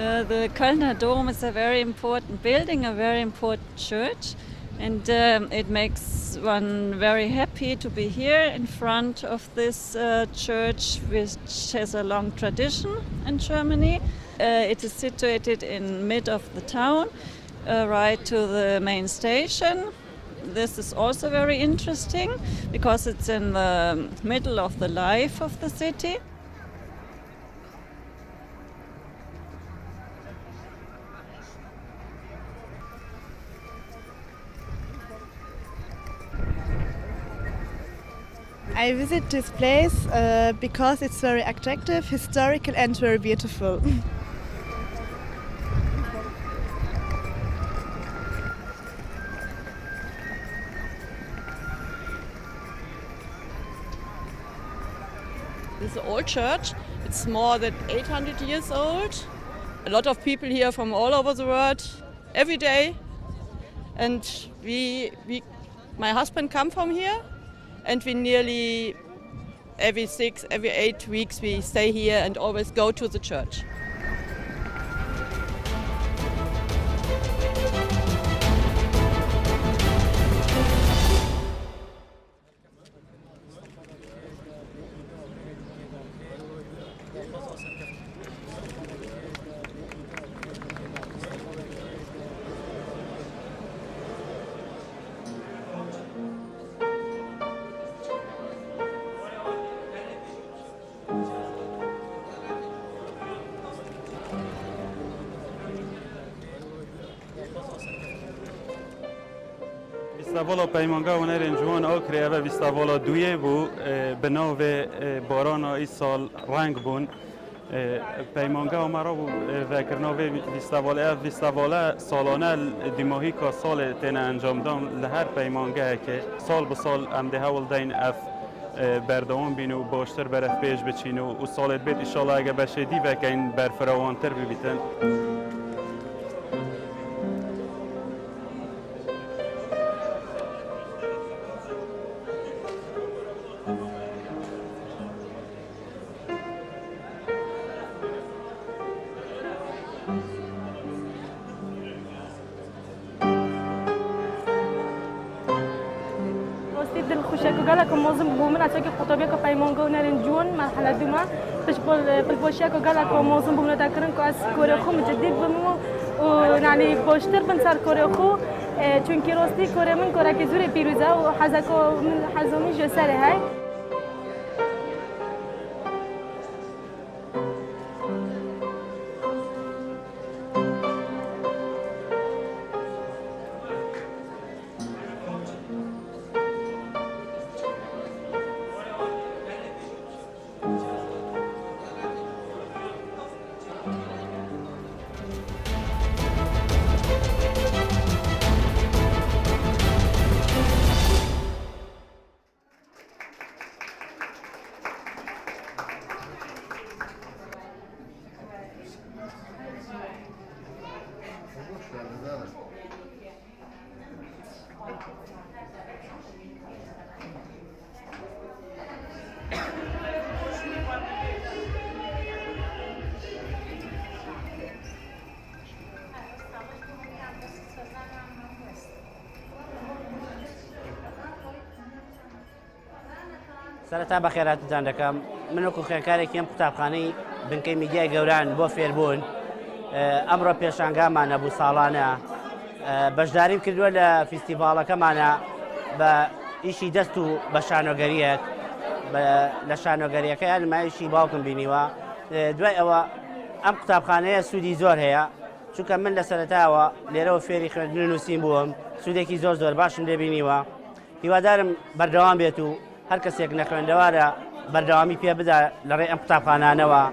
The Kölner Dome is a very important building, a very important church, and it makes one very happy to be here in front of this church, which has a long tradition in Germany. It is situated in mid of the town, right to the main station. This is also very interesting because it's in the middle of the life of the city. I visit this place because it's very attractive, historical and very beautiful. This is an old church. It's more than 800 years old. A lot of people here from all over the world every day. And my husband come from here, and we nearly every 8 weeks we stay here and always go to the church. ویستاوالا پیمانگاه و نرین جوان آکری و ویستاوالا دویه بو به ناو باران ای سال رنگ بون پیمانگاه مرا بو ذکرنا ویستاوالا سالانه دیماهی که سال تین انجام دام لهر پیمانگاه که سال به سال امده هول دین اف بردوان بین و باشتر برف پیش بچین و سالت بیت ایشالا اگه بشه دی و که این برفراوانتر ببیتن. دل خوشک و گله که موزم بومن از که خطابی که پیمانگاه نرین جون مرحله دوما پیش بال باشیک و گله که موزم بومن دکرن که از کره خو مجدد بمو و یعنی باشتر بن سر کره خو چون که راستی کره من کره که زور پیروزه و حزک من حزمی جسره های. سەرەتا بەخێراتتان دەکەم من وەکو خوێندکارێکیم قوتابخانەی بنکەی میدیای گەوران بۆ فێربوون ئەمڕۆ پێشانگامانە بوو ساڵانە بەشداریم کردووە لە فیستیڤاڵەکەمانە بە ئیشی دەست و بە شانۆگەریەک لە شانۆگەریەکە نمایشی باوکم بینیوە دوای ئەوە ئەم قوتابخانەیە سوودی زۆر هەیە چونکە من لە سەرەتاوە لێرەوە فێری خوێندن و نووسین بووم سوودێکی زۆر باشم لێبینیوە هیوادارم بەردەوام بێت و هەر کەسێک نەخوێندەوارە بەردەوامی پێ بدا لە ڕێی ئەم قوتابخانانەوە